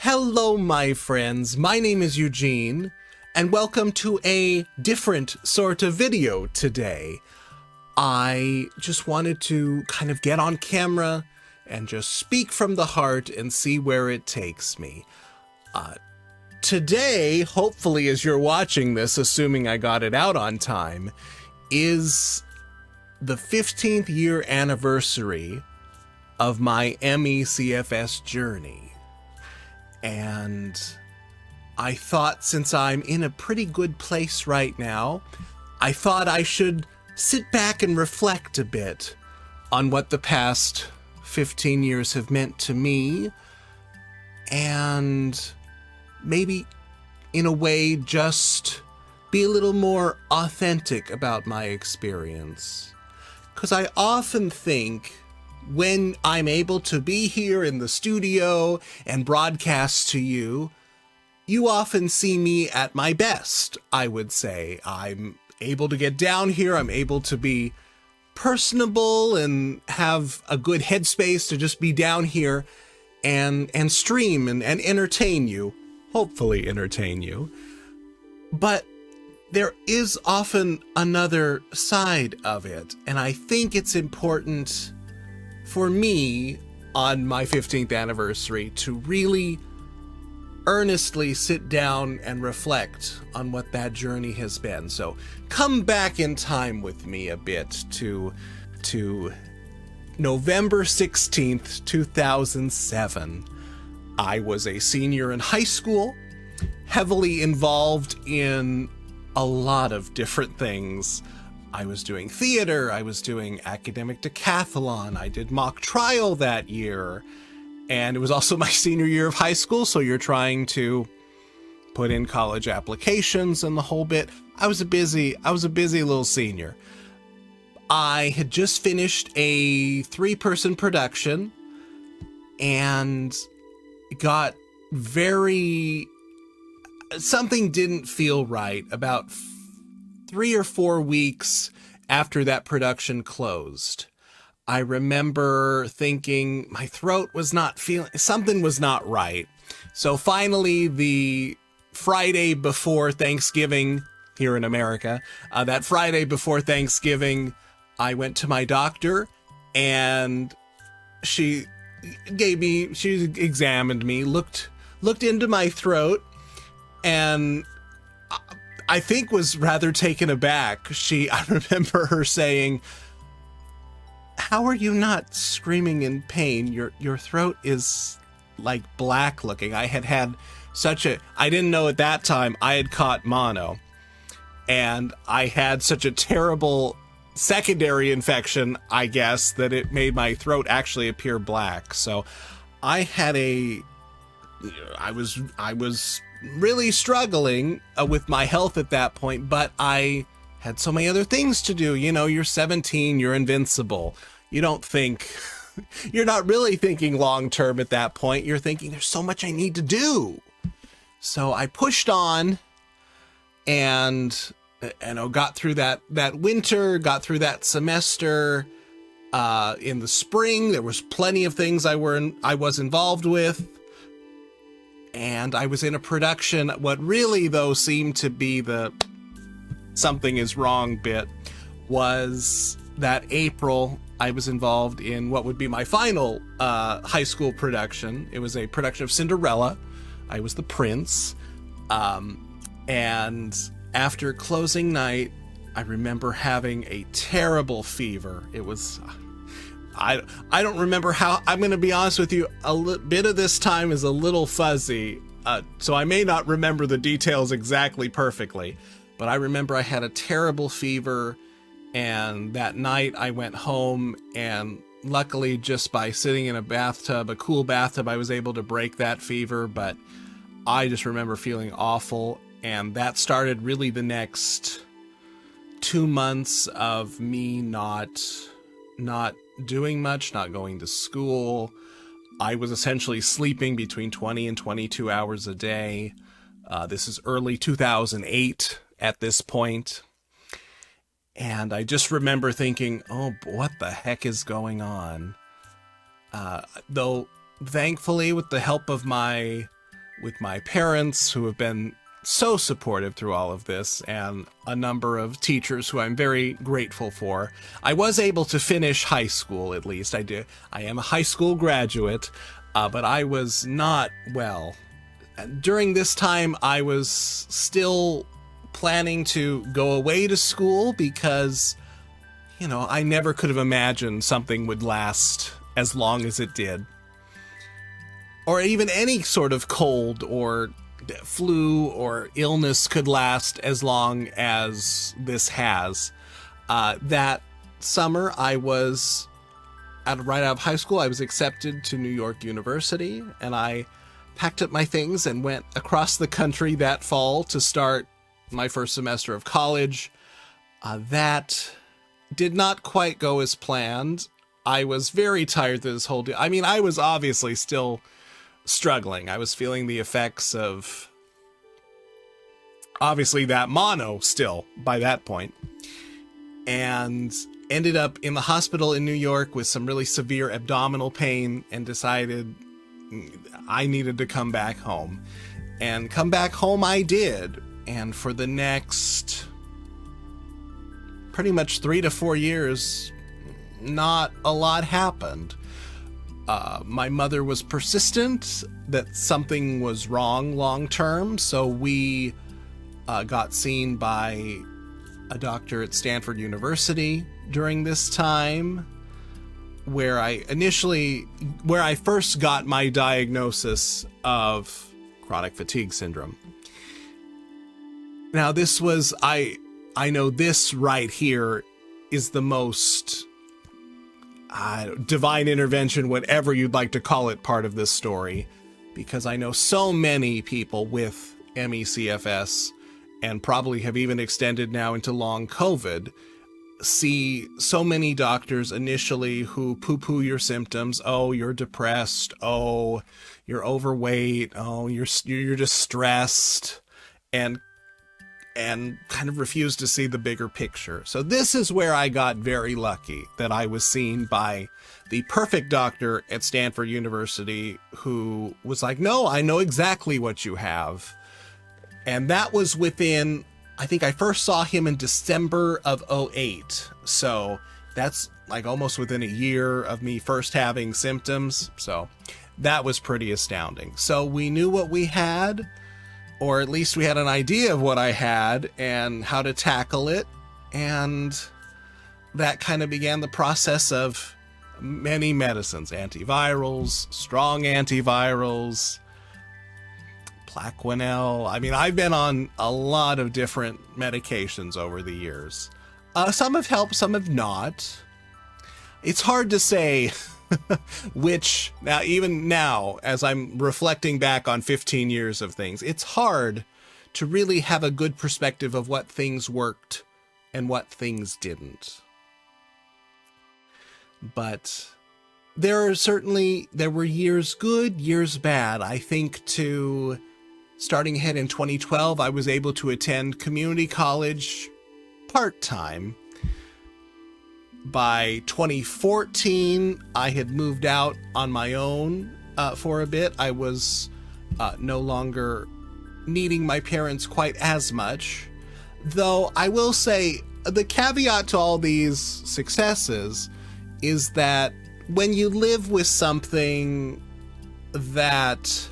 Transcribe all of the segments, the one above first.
Hello, my friends. My name is Eugene, and welcome to a different sort of video today. I just wanted to kind of get on camera and just speak from the heart and see where it takes me. Today, hopefully as you're watching this, assuming I got it out on time, is the 15th year anniversary of my ME CFS journey. And I thought, since I'm in a pretty good place right now, I thought I should sit back and reflect a bit on what the past 15 years have meant to me, and maybe, in a way, just be a little more authentic about my experience. Because I often think, when I'm able to be here in the studio and broadcast to you, you often see me at my best, I would say. I'm able to get down here, I'm able to be personable and have a good headspace to just be down here and stream and entertain you, hopefully entertain you. But there is often another side of it, and I think it's important for me, on my 15th anniversary, to really earnestly sit down and reflect on what that journey has been. So come back in time with me a bit to November 16th, 2007. I was a senior in high school, heavily involved in a lot of different things. I was doing theater, I was doing academic decathlon, I did mock trial that year, and it was also my senior year of high school, so you're trying to put in college applications and the whole bit. I was a busy little senior. I had just finished a 3-person production and got something didn't feel right about 3 or 4 weeks after that production closed. I remember thinking my throat was not feeling, something was not right. So finally, the Friday before Thanksgiving here in America, that Friday before Thanksgiving, I went to my doctor, and she examined me, looked into my throat, and I think was rather taken aback. I remember her saying, "How are you not screaming in pain? Your throat is like black looking." I didn't know at that time I had caught mono, and I had such a terrible secondary infection, I guess, that it made my throat actually appear black. So I was really struggling with my health at that point, but I had so many other things to do. You know, you're 17, you're invincible. You're not really thinking long term at that point. You're thinking, there's so much I need to do. So I pushed on and got through that winter, got through that semester. In the spring, there was plenty of things I was involved with. And I was in a production. What really, though, seemed to be the something is wrong bit was that April, I was involved in what would be my final high school production. It was a production of Cinderella. I was the prince. And after closing night, I remember having a terrible fever. It was... I don't remember how. I'm going to be honest with you, bit of this time is a little fuzzy, so I may not remember the details exactly perfectly, but I remember I had a terrible fever, and that night I went home, and luckily just by sitting in a cool bathtub, I was able to break that fever. But I just remember feeling awful, and that started really the next 2 months of me not doing much, not going to school. I was essentially sleeping between 20 and 22 hours a day. This is early 2008 at this point. And I just remember thinking, oh, what the heck is going on? Though, thankfully, with the help of my with my parents, who have been so supportive through all of this, and a number of teachers who I'm very grateful for, I was able to finish high school, at least. I am a high school graduate, but I was not well. During this time, I was still planning to go away to school because, I never could have imagined something would last as long as it did. Or even any sort of cold or flu or illness could last as long as this has. That summer, I was right out of high school. I was accepted to New York University, and I packed up my things and went across the country that fall to start my first semester of college. That did not quite go as planned. I was very tired this whole day. I mean, I was obviously still struggling. I was feeling the effects of, obviously, that mono still by that point, and ended up in the hospital in New York with some really severe abdominal pain, and decided I needed to come back home. And come back home I did. And for the next pretty much 3 to 4 years, not a lot happened. My mother was persistent that something was wrong long term, so we got seen by a doctor at Stanford University during this time, where I first got my diagnosis of chronic fatigue syndrome. Now, this was, I know this right here is the most divine intervention, whatever you'd like to call it, part of this story, because I know so many people with ME/CFS, and probably have even extended now into long COVID, see so many doctors initially who poo-poo your symptoms. Oh, you're depressed. Oh, you're overweight. Oh, you're just stressed, and kind of refuse to see the bigger picture. So this is where I got very lucky, that I was seen by the perfect doctor at Stanford University, who was like, no, I know exactly what you have. And that was within, I think I first saw him in December of 2008. So that's like almost within a year of me first having symptoms. So that was pretty astounding. So we knew what we had, or at least we had an idea of what I had and how to tackle it. And that kind of began the process of many medicines, antivirals, strong antivirals, Plaquenil. I mean, I've been on a lot of different medications over the years. Some have helped, some have not. It's hard to say which, now, even now, as I'm reflecting back on 15 years of things, it's hard to really have a good perspective of what things worked and what things didn't. But there were years good, years bad. I think starting ahead in 2012, I was able to attend community college part-time. By 2014, I had moved out on my own for a bit. I was no longer needing my parents quite as much. Though I will say, the caveat to all these successes is that when you live with something that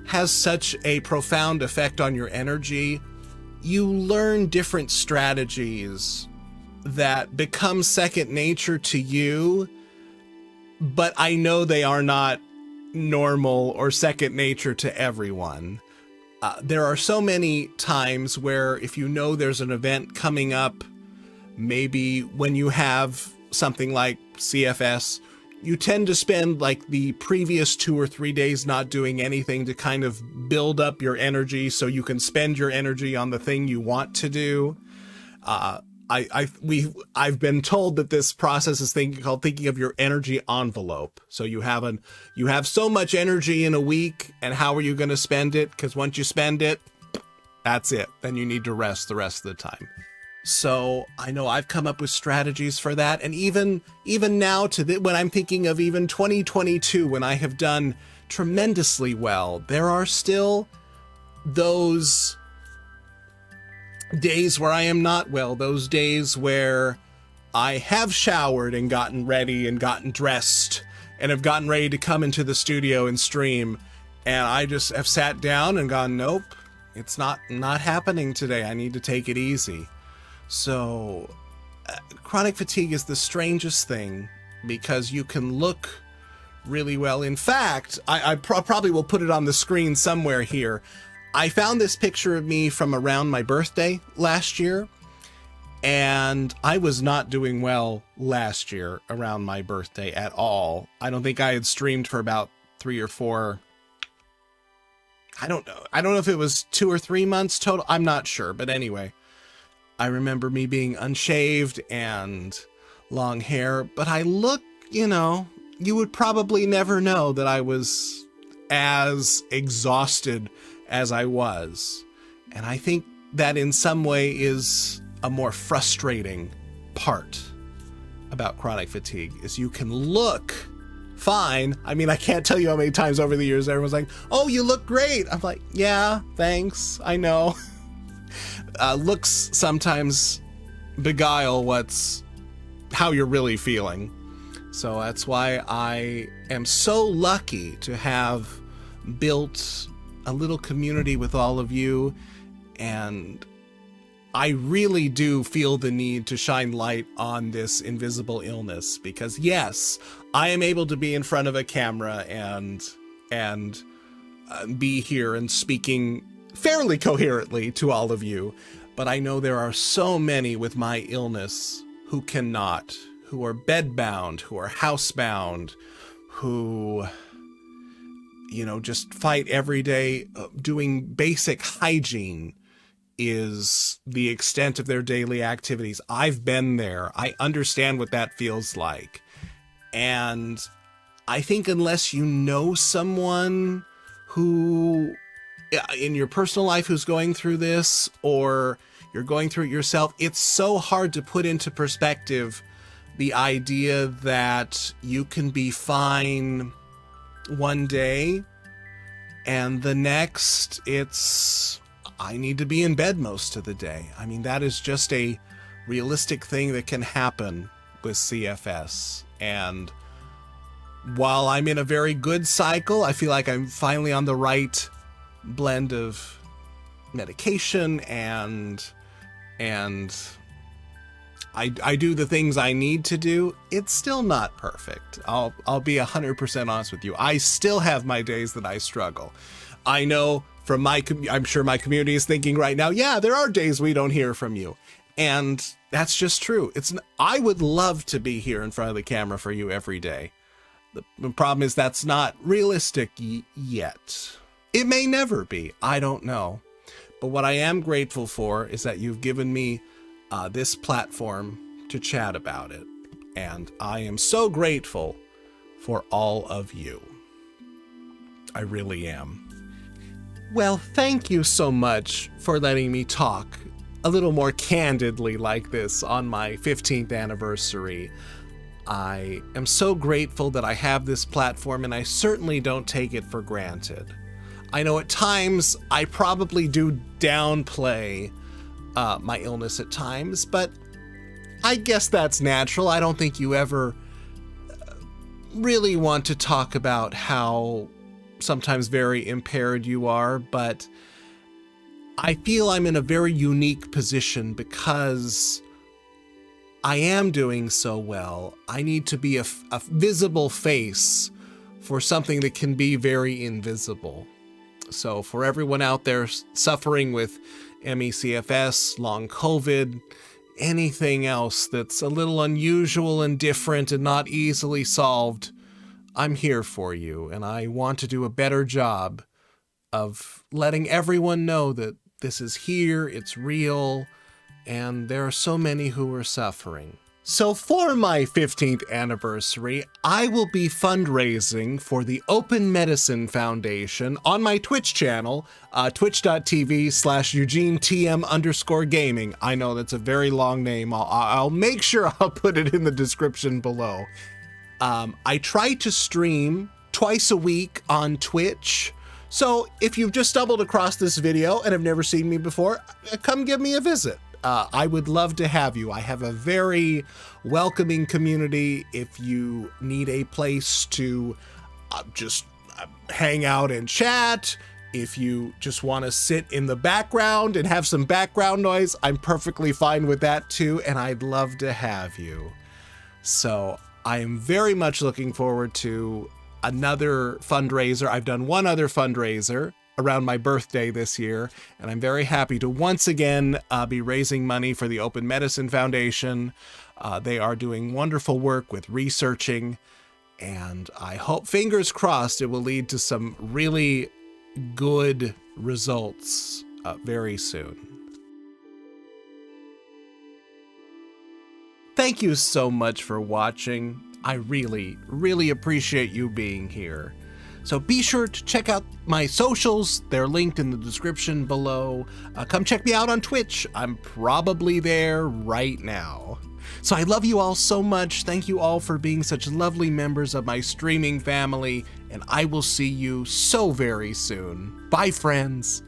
has such a profound effect on your energy, you learn different strategies that become second nature to you, but I know they are not normal or second nature to everyone. There are so many times where if you know there's an event coming up, maybe when you have something like CFS, you tend to spend like the previous 2 or 3 days not doing anything to kind of build up your energy so you can spend your energy on the thing you want to do. I've been told that this process is called thinking of your energy envelope. So you have so much energy in a week, and how are you going to spend it? Because once you spend it, that's it. Then you need to rest the rest of the time. So I know I've come up with strategies for that. And even now when I'm thinking of even 2022, when I have done tremendously well. There are still those days where I am not well, those days where I have showered and gotten ready and gotten dressed and have gotten ready to come into the studio and stream, and I just have sat down and gone, nope, it's not happening today. I need to take it easy. So chronic fatigue is the strangest thing, because you can look really well. In fact, I probably will put it on the screen somewhere here. I found this picture of me from around my birthday last year, and I was not doing well last year around my birthday at all. I don't think I had streamed for about 3 or 4. I don't know if it was 2 or 3 months total. I'm not sure. But anyway, I remember me being unshaved and long hair, but I look, you would probably never know that I was as exhausted as I was. And I think that in some way is a more frustrating part about chronic fatigue, is you can look fine. I mean, I can't tell you how many times over the years everyone's like, oh, you look great. I'm like, yeah, thanks. I know. Looks sometimes beguile how you're really feeling. So that's why I am so lucky to have built a little community with all of you, and I really do feel the need to shine light on this invisible illness, because yes, I am able to be in front of a camera and be here and speaking fairly coherently to all of you, but I know there are so many with my illness who cannot, who are bedbound, who are housebound, who just fight every day. Doing basic hygiene is the extent of their daily activities. I've been there. I understand what that feels like. And I think unless you know someone who, in your personal life, who's going through this, or you're going through it yourself, it's so hard to put into perspective the idea that you can be fine one day and the next I need to be in bed most of the day. I mean, that is just a realistic thing that can happen with CFS. And while I'm in a very good cycle, I feel like I'm finally on the right blend of medication and I do the things I need to do. It's still not perfect. I'll be 100% honest with you. I still have my days that I struggle. I know from I'm sure my community is thinking right now, yeah, there are days we don't hear from you. And that's just true. I would love to be here in front of the camera for you every day. The problem is that's not realistic yet. It may never be. I don't know. But what I am grateful for is that you've given me this platform to chat about it. And I am so grateful for all of you. I really am. Well, thank you so much for letting me talk a little more candidly like this on my 15th anniversary. I am so grateful that I have this platform, and I certainly don't take it for granted. I know at times I probably do downplay my illness at times, but I guess that's natural. I don't think you ever really want to talk about how sometimes very impaired you are, but I feel I'm in a very unique position because I am doing so well. I need to be a visible face for something that can be very invisible. So for everyone out there suffering with ME/CFS, long COVID, anything else that's a little unusual and different and not easily solved, I'm here for you, and I want to do a better job of letting everyone know that this is here, it's real, and there are so many who are suffering. So for my 15th anniversary, I will be fundraising for the Open Medicine Foundation on my Twitch channel, twitch.tv/EugeneTM_gaming. I know that's a very long name. I'll make sure I'll put it in the description below. I try to stream twice a week on Twitch. So if you've just stumbled across this video and have never seen me before, come give me a visit. I would love to have you. I have a very welcoming community. If you need a place to just hang out and chat, if you just want to sit in the background and have some background noise, I'm perfectly fine with that too, and I'd love to have you. So I am very much looking forward to another fundraiser. I've done one other fundraiser around my birthday this year, and I'm very happy to once again be raising money for the Open Medicine Foundation. They are doing wonderful work with researching, and I hope, fingers crossed, it will lead to some really good results very soon. Thank you so much for watching. I really, really appreciate you being here. So be sure to check out my socials. They're linked in the description below. Come check me out on Twitch. I'm probably there right now. So I love you all so much. Thank you all for being such lovely members of my streaming family, and I will see you so very soon. Bye, friends.